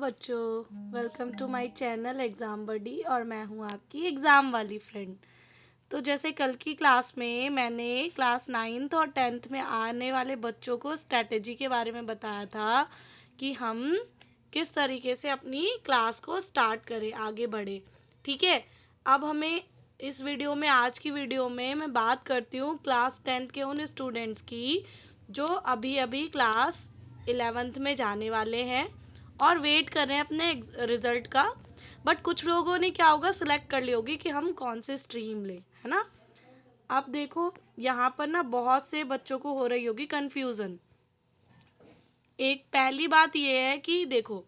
बच्चों, welcome to my channel exam buddy और मैं हूं आपकी एग्ज़ाम वाली फ्रेंड। तो जैसे कल की क्लास में मैंने क्लास 9th और 10th में आने वाले बच्चों को स्ट्रैटेजी के बारे में बताया था कि हम किस तरीके से अपनी क्लास को स्टार्ट करें, आगे बढ़े। ठीक है, अब हमें इस वीडियो में, आज की वीडियो में मैं बात करती हूँ क्लास 10th के उन स्टूडेंट्स की जो अभी अभी क्लास 11th में जाने वाले हैं और वेट कर रहे हैं अपने रिज़ल्ट का। बट कुछ लोगों ने क्या होगा, सिलेक्ट कर ली होगी कि हम कौन से स्ट्रीम लें, है ना। अब देखो, यहाँ पर ना बहुत से बच्चों को हो रही होगी कन्फ्यूज़न। एक पहली बात ये है कि देखो,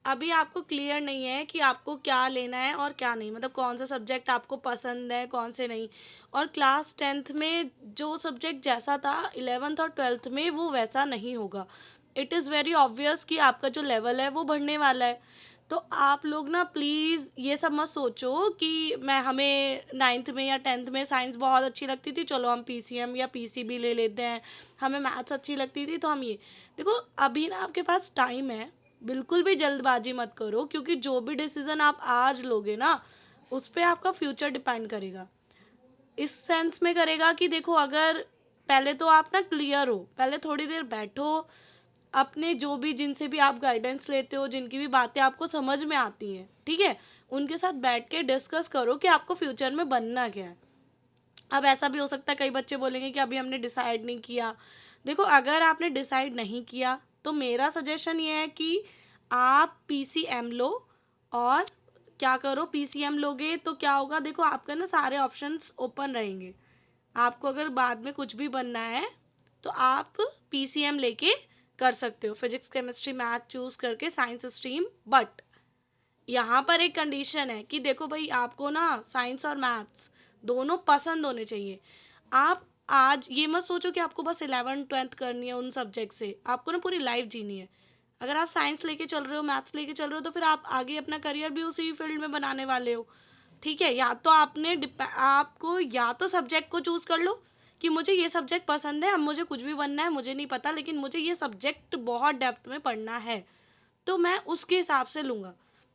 अभी आपको क्लियर नहीं है कि आपको क्या लेना है और क्या नहीं, मतलब कौन सा सब्जेक्ट आपको पसंद है, कौन से नहीं। और क्लास 10th में जो सब्जेक्ट जैसा था 11th और 12th में वो वैसा नहीं होगा। इट इज़ वेरी ऑब्वियस कि आपका जो लेवल है वो बढ़ने वाला है। तो आप लोग ना प्लीज़ ये सब मत सोचो कि मैं हमें 9th में या 10th में साइंस बहुत अच्छी लगती थी, चलो हम पीसीएम या पीसीबी ले लेते हैं। हमें मैथ्स अच्छी लगती थी तो हम ये। देखो, अभी ना आपके पास टाइम है, बिल्कुल भी जल्दबाजी मत करो, क्योंकि जो भी डिसीज़न आप आज लोगे ना उस पे आपका फ्यूचर डिपेंड करेगा। इस सेंस में करेगा कि देखो, अगर पहले तो आप ना क्लियर हो, पहले थोड़ी देर बैठो, अपने जो भी, जिनसे भी आप गाइडेंस लेते हो, जिनकी भी बातें आपको समझ में आती हैं, ठीक है, उनके साथ बैठ के डिस्कस करो कि आपको फ्यूचर में बनना क्या है। अब ऐसा भी हो सकता है, कई बच्चे बोलेंगे कि अभी हमने डिसाइड नहीं किया। देखो, अगर आपने डिसाइड नहीं किया तो मेरा सजेशन ये है कि आप पीसीएम लो। और क्या करो, पीसीएम लोगे तो क्या होगा, देखो आपका ना सारे ऑप्शंस ओपन रहेंगे। आपको अगर बाद में कुछ भी बनना है तो आप पीसीएम लेके कर सकते हो, फिजिक्स केमिस्ट्री मैथ चूज़ करके साइंस स्ट्रीम। बट यहाँ पर एक कंडीशन है कि देखो भाई, आपको ना साइंस और मैथ्स दोनों पसंद होने चाहिए। आप आज ये मत सोचो कि आपको बस 11th 12th करनी है उन सब्जेक्ट से, आपको ना पूरी लाइफ जीनी है। अगर आप साइंस लेके चल रहे हो, मैथ्स लेके चल रहे हो, तो फिर आप आगे अपना करियर भी उसी फील्ड में बनाने वाले हो। ठीक है, या तो आपको या तो सब्जेक्ट को चूज़ कर लो कि मुझे ये सब्जेक्ट पसंद है, अब मुझे कुछ भी बनना है मुझे नहीं पता, लेकिन मुझे ये सब्जेक्ट बहुत डेप्थ में पढ़ना है तो मैं उसके हिसाब से लूँगा।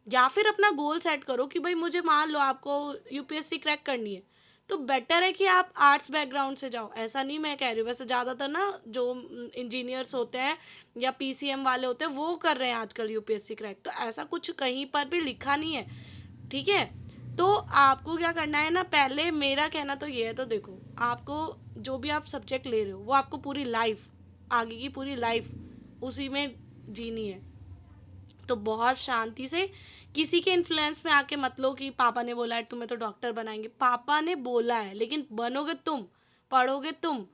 या फिर अपना गोल सेट करो कि भाई, मुझे मान लो आपको यूपीएससी क्रैक करनी है, तो बेटर है कि आप आर्ट्स बैकग्राउंड से जाओ। ऐसा नहीं मैं कह रही हूँ, वैसे ज़्यादातर ना जो इंजीनियर्स होते हैं या पीसीएम वाले होते हैं वो कर रहे हैं आजकल यूपीएससी क्रैक, तो ऐसा कुछ कहीं पर भी लिखा नहीं है। ठीक है, तो आपको क्या करना है ना, पहले मेरा कहना तो ये है, तो देखो, आपको जो भी आप सब्जेक्ट ले रहे हो वो आपको पूरी लाइफ, आगे की पूरी लाइफ उसी में जीनी है। तो बहुत शांति से, किसी के इन्फ्लुएंस में आके मत लो कि पापा ने बोला है तुम्हें तो डॉक्टर बनाएंगे। पापा ने बोला है, लेकिन बनोगे तुम, पढ़ोगे तुम।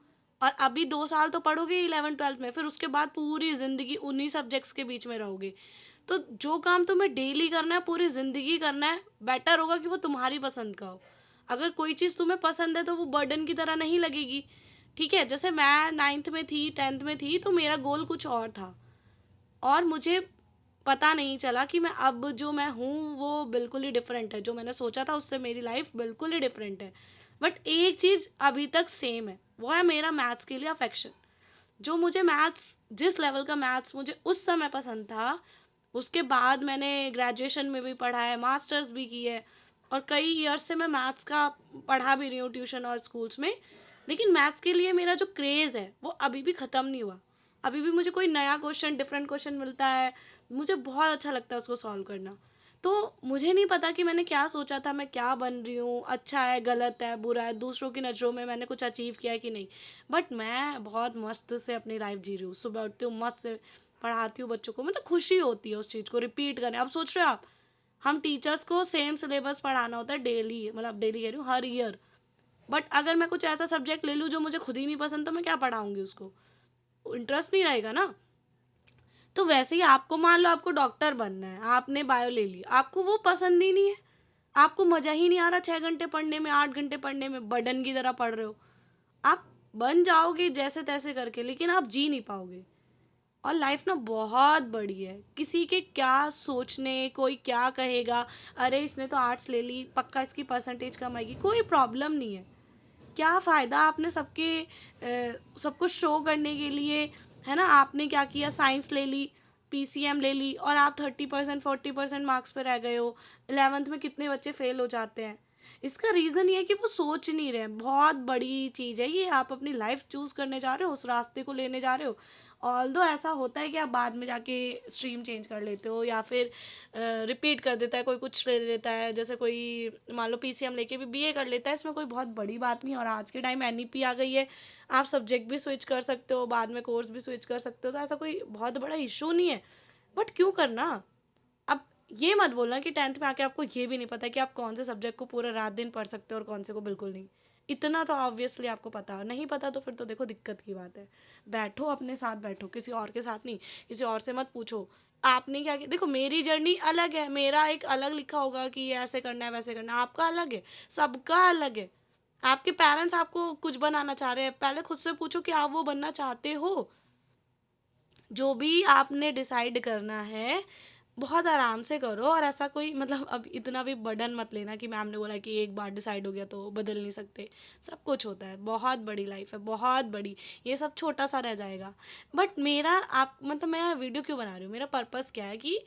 और अभी 2 साल तो पढ़ोगे 11th 12th में, फिर उसके बाद पूरी ज़िंदगी उन्हीं सब्जेक्ट्स के बीच में रहोगे। तो जो काम तुम्हें डेली करना है, पूरी ज़िंदगी करना है, बेटर होगा कि वो तुम्हारी पसंद का हो। अगर कोई चीज़ तुम्हें पसंद है तो वो बर्डन की तरह नहीं लगेगी। ठीक है, जैसे मैं 9th में थी, 10th में थी, तो मेरा गोल कुछ और था और मुझे पता नहीं चला कि मैं अब जो मैं हूँ वो बिल्कुल ही डिफरेंट है। जो मैंने सोचा था उससे मेरी लाइफ बिल्कुल ही डिफरेंट है। बट एक चीज़ अभी तक सेम है, वो है मेरा मैथ्स के लिए अफेक्शन। जो मुझे मैथ्स, जिस लेवल का मैथ्स मुझे उस समय पसंद था, उसके बाद मैंने ग्रेजुएशन में भी पढ़ा है, मास्टर्स भी की है, और कई ईयर्स से मैं मैथ्स का पढ़ा भी रही हूँ ट्यूशन और स्कूल्स में। लेकिन मैथ्स के लिए मेरा जो क्रेज़ है वो अभी भी ख़त्म नहीं हुआ। अभी भी मुझे कोई नया क्वेश्चन, डिफरेंट क्वेश्चन मिलता है, मुझे बहुत अच्छा लगता है उसको सॉल्व करना। तो मुझे नहीं पता कि मैंने क्या सोचा था, मैं क्या बन रही हूँ, अच्छा है, गलत है, बुरा है, दूसरों की नज़रों में मैंने कुछ अचीव किया है कि नहीं। बट मैं बहुत मस्त से अपनी लाइफ जी रही हूँ, सुबह उठती हूँ, मस्त से पढ़ाती हूँ बच्चों को, मतलब खुशी होती है उस चीज़ को रिपीट करने। अब सोच रहे हो आप, हम टीचर्स को सेम सिलेबस पढ़ाना होता है डेली, मतलब डेली कह रही हूँ, हर ईयर। बट अगर मैं कुछ ऐसा सब्जेक्ट ले लूँ जो मुझे खुद ही नहीं पसंद, तो मैं क्या पढ़ाऊँगी उसको, इंटरेस्ट नहीं रहेगा ना। तो वैसे ही आपको, मान लो आपको डॉक्टर बनना है, आपने बायो ले ली, आपको वो पसंद ही नहीं है, आपको मज़ा ही नहीं आ रहा 6 घंटे पढ़ने में, 8 घंटे पढ़ने में, बर्डन की तरह पढ़ रहे हो। आप बन जाओगे जैसे तैसे करके, लेकिन आप जी नहीं पाओगे। और लाइफ ना बहुत बड़ी है, किसी के क्या सोचने, कोई क्या कहेगा, अरे इसने तो आर्ट्स ले ली, पक्का इसकी परसेंटेज कम आएगी, कोई प्रॉब्लम नहीं है। क्या फ़ायदा, आपने सबके सबको शो करने के लिए, है ना, आपने क्या किया, साइंस ले ली, पीसीएम ले ली और आप 30% 40% मार्क्स पे रह गए हो। 11th में कितने बच्चे फेल हो जाते हैं। इसका रीज़न ये है कि वो सोच नहीं रहे हैं। बहुत बड़ी चीज़ है ये, आप अपनी लाइफ चूज़ करने जा रहे हो, उस रास्ते को लेने जा रहे हो। ऑल्दो ऐसा होता है कि आप बाद में जाके स्ट्रीम चेंज कर लेते हो या फिर रिपीट कर देता है, कोई कुछ ले लेता है, जैसे कोई मान लो पीसीएम लेके भी बीए कर लेता है, इसमें कोई बहुत बड़ी बात नहीं है। और आज के टाइम एनईपी आ गई है, आप सब्जेक्ट भी स्विच कर सकते हो, बाद में कोर्स भी स्विच कर सकते हो, तो ऐसा कोई बहुत बड़ा इशू नहीं है। बट क्यों करना? अब ये मत बोलना कि 10th में आके आपको ये भी नहीं पता कि आप कौन से सब्जेक्ट को पूरा रात दिन पढ़ सकते हो और कौन से को बिल्कुल नहीं। इतना तो ऑब्वियसली आपको पता है, नहीं पता तो फिर तो देखो दिक्कत की बात है। बैठो अपने साथ बैठो, किसी और के साथ नहीं, किसी और से मत पूछो आपने क्या किया। देखो मेरी जर्नी अलग है, मेरा एक अलग लिखा होगा कि ये ऐसे करना है वैसे करना है, आपका अलग है, सबका अलग है। आपके पेरेंट्स आपको कुछ बनाना चाह रहे हैं, पहले खुद से पूछो कि आप वो बनना चाहते हो। जो भी आपने डिसाइड करना है बहुत आराम से करो, और ऐसा कोई मतलब अब इतना भी बर्डन मत लेना कि मैम ने बोला कि एक बार डिसाइड हो गया तो बदल नहीं सकते। सब कुछ होता है, बहुत बड़ी लाइफ है, बहुत बड़ी। ये सब छोटा सा रह जाएगा। बट मेरा आप मतलब मैं वीडियो क्यों बना रही हूँ, मेरा पर्पस क्या है कि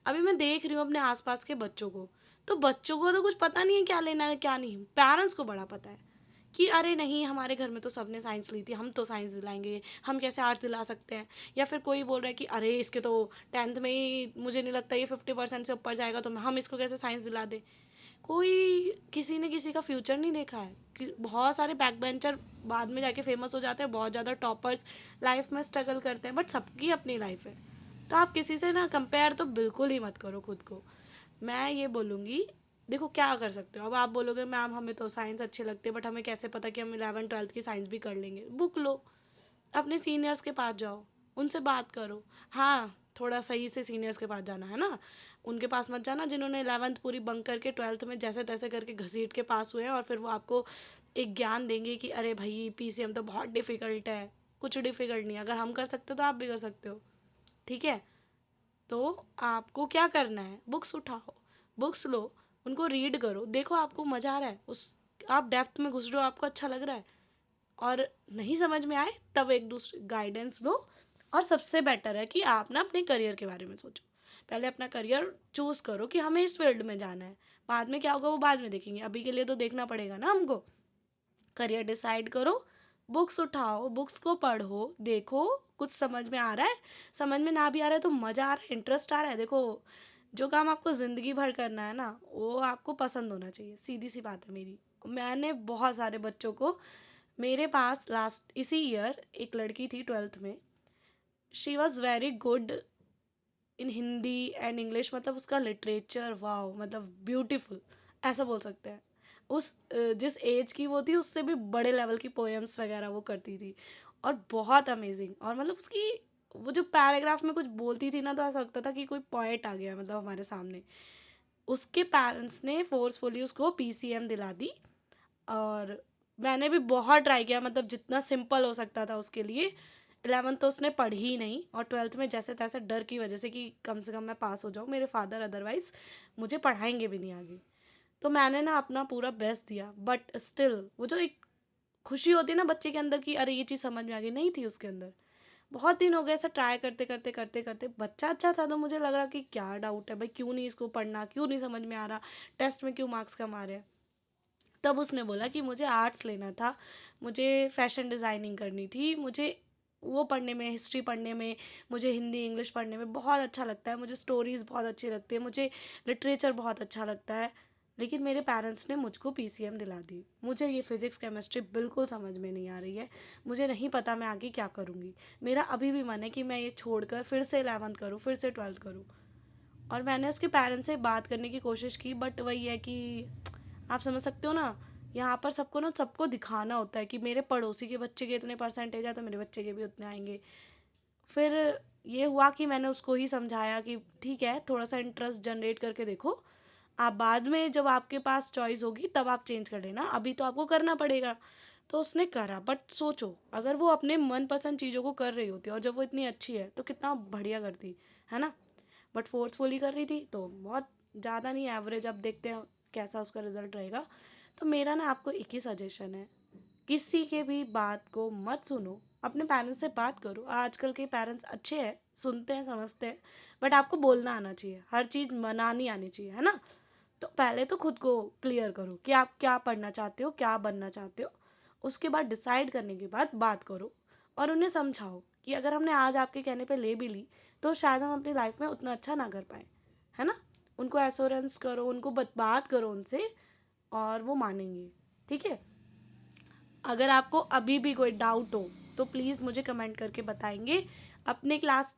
अभी मैं देख रही हूँ अपने आसपास के बच्चों को, तो बच्चों को तो कुछ पता नहीं है क्या लेना है क्या नहीं, पेरेंट्स को बड़ा पता है कि अरे नहीं हमारे घर में तो सबने साइंस ली थी, हम तो साइंस दिलाएंगे, हम कैसे आर्ट्स दिला सकते हैं। या फिर कोई बोल रहा है कि अरे इसके तो 10th में ही मुझे नहीं लगता ये 50% से ऊपर जाएगा, तो हम इसको कैसे साइंस दिला दें। कोई किसी ने किसी का फ्यूचर नहीं देखा है कि बहुत सारे बैक बेंचर बाद में जाके फेमस हो जाते हैं, बहुत ज़्यादा टॉपर्स लाइफ में स्ट्रगल करते हैं, बट सबकी अपनी लाइफ है। तो आप किसी से ना कंपेयर तो बिल्कुल ही मत करो खुद को। मैं ये बोलूँगी, देखो क्या कर सकते हो। अब आप बोलोगे मैम हमें तो साइंस अच्छी लगती है, बट हमें कैसे पता कि हम 11th 12th की साइंस भी कर लेंगे। बुक लो, अपने सीनियर्स के पास जाओ, उनसे बात करो। हाँ, थोड़ा सही से सीनियर्स के पास जाना है ना, उनके पास मत जाना जिन्होंने 11th पूरी बंक करके 12th में जैसे तैसे करके घसीट के पास हुए हैं, और फिर वो आपको एक ज्ञान देंगे कि अरे भाई पीसीएम तो बहुत डिफ़िकल्ट है। कुछ डिफ़िकल्ट नहीं, अगर हम कर सकते हो तो आप भी कर सकते हो। ठीक है, तो आपको क्या करना है, बुक्स उठाओ, बुक्स लो, उनको रीड करो, देखो आपको मज़ा आ रहा है उस, आप डेप्थ में घुस रहे हो, आपको अच्छा लग रहा है। और नहीं समझ में आए तब एक दूसरे गाइडेंस लो। और सबसे बेटर है कि आप ना अपने करियर के बारे में सोचो। पहले अपना करियर चूज़ करो कि हमें इस फील्ड में जाना है, बाद में क्या होगा वो बाद में देखेंगे, अभी के लिए तो देखना पड़ेगा ना हमको। करियर डिसाइड करो, बुक्स उठाओ, बुक्स को पढ़ो, देखो कुछ समझ में आ रहा है, समझ में ना भी आ रहा है तो मज़ा आ रहा है, इंटरेस्ट आ रहा है। देखो जो काम आपको ज़िंदगी भर करना है ना, वो आपको पसंद होना चाहिए, सीधी सी बात है मेरी। मैंने बहुत सारे बच्चों को, मेरे पास लास्ट इसी ईयर एक लड़की थी 12th में, she was very good in Hindi and English, मतलब उसका लिटरेचर वाओ, मतलब ब्यूटीफुल ऐसा बोल सकते हैं। उस जिस एज की वो थी उससे भी बड़े लेवल की पोएम्स वगैरह वो करती थी, और बहुत अमेजिंग। और मतलब उसकी वो जो पैराग्राफ में कुछ बोलती थी ना, तो ऐसा लगता था कि कोई पोएट आ गया मतलब हमारे सामने। उसके पेरेंट्स ने फोर्सफुली उसको पीसीएम दिला दी, और मैंने भी बहुत ट्राई किया, मतलब जितना सिंपल हो सकता था उसके लिए। 11th तो उसने पढ़ी ही नहीं, और 12th में जैसे तैसे डर की वजह से कि कम से कम मैं पास हो जाऊँ, मेरे फादर अदरवाइज़ मुझे पढ़ाएंगे भी नहीं आगे। तो मैंने ना अपना पूरा बेस्ट दिया, बट स्टिल वो जो एक खुशी होती है ना बच्चे के अंदर कि अरे ये चीज़ समझ में आ गई, नहीं थी उसके अंदर। बहुत दिन हो गए ऐसा ट्राई करते करते करते करते, बच्चा अच्छा था तो मुझे लग रहा कि क्या डाउट है भाई, क्यों नहीं इसको पढ़ना, क्यों नहीं समझ में आ रहा, टेस्ट में क्यों मार्क्स कम आ रहे हैं। तब उसने बोला कि मुझे आर्ट्स लेना था, मुझे फैशन डिज़ाइनिंग करनी थी, मुझे वो पढ़ने में, हिस्ट्री पढ़ने में, मुझे हिंदी इंग्लिश पढ़ने में बहुत अच्छा लगता है, मुझे स्टोरीज़ बहुत अच्छी लगती है, मुझे लिटरेचर बहुत अच्छा लगता है। लेकिन मेरे पेरेंट्स ने मुझको पीसीएम दिला दी। मुझे ये फिज़िक्स केमिस्ट्री बिल्कुल समझ में नहीं आ रही है, मुझे नहीं पता मैं आगे क्या करूँगी। मेरा अभी भी मन है कि मैं ये छोड़कर फिर से 11th करूँ, फिर से 12th करूँ। और मैंने उसके पेरेंट्स से बात करने की कोशिश की, बट वही है कि आप समझ सकते हो ना, यहाँ पर सबको ना सबको दिखाना होता है कि मेरे पड़ोसी के बच्चे के इतने परसेंटेज है तो मेरे बच्चे के भी उतने आएंगे। फिर ये हुआ कि मैंने उसको ही समझाया कि ठीक है, थोड़ा सा इंटरेस्ट जनरेट करके देखो, आप बाद में जब आपके पास चॉइस होगी तब आप चेंज कर लेना, अभी तो आपको करना पड़ेगा। तो उसने करा, बट सोचो अगर वो अपने मनपसंद चीज़ों को कर रही होती और जब वो इतनी अच्छी है तो कितना बढ़िया करती, है ना। बट फोर्सफुली कर रही थी तो बहुत ज़्यादा नहीं, एवरेज। अब देखते हैं कैसा उसका रिजल्ट रहेगा। तो मेरा ना आपको एक ही सजेशन है, किसी के भी बात को मत सुनो, अपने पेरेंट्स से बात करो। आजकल के पेरेंट्स अच्छे हैं, सुनते हैं समझते हैं, बट आपको बोलना आना चाहिए, हर चीज़ मनानी आनी चाहिए, है ना। तो पहले तो खुद को क्लियर करो कि आप क्या पढ़ना चाहते हो, क्या बनना चाहते हो। उसके बाद डिसाइड करने के बाद बात करो और उन्हें समझाओ कि अगर हमने आज आपके कहने पे ले भी ली तो शायद हम अपनी लाइफ में उतना अच्छा ना कर पाए, है ना। उनको एश्योरेंस करो, उनको बात करो उनसे, और वो मानेंगे, ठीक है। अगर आपको अभी भी कोई डाउट हो तो प्लीज़ मुझे कमेंट करके बताएंगे। अपने क्लास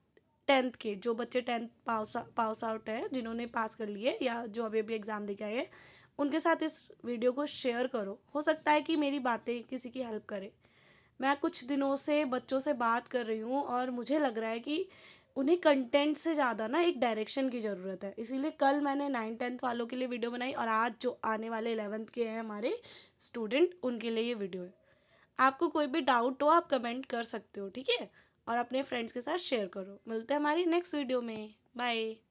10th के जो बच्चे 10th पास आउट हैं, जिन्होंने पास कर लिए या जो अभी अभी एग्ज़ाम दे के आए हैं, उनके साथ इस वीडियो को शेयर करो। हो सकता है कि मेरी बातें किसी की हेल्प करे। मैं कुछ दिनों से बच्चों से बात कर रही हूँ और मुझे लग रहा है कि उन्हें कंटेंट से ज़्यादा ना एक डायरेक्शन की ज़रूरत है। इसीलिए कल मैंने 9th 10th वालों के लिए वीडियो बनाई और आज जो आने वाले 11th के हैं हमारे स्टूडेंट, उनके लिए ये वीडियो है। आपको कोई भी डाउट हो आप कमेंट कर सकते हो, ठीक है। और अपने फ्रेंड्स के साथ शेयर करो। मिलते हैं हमारी नेक्स्ट वीडियो में। बाय।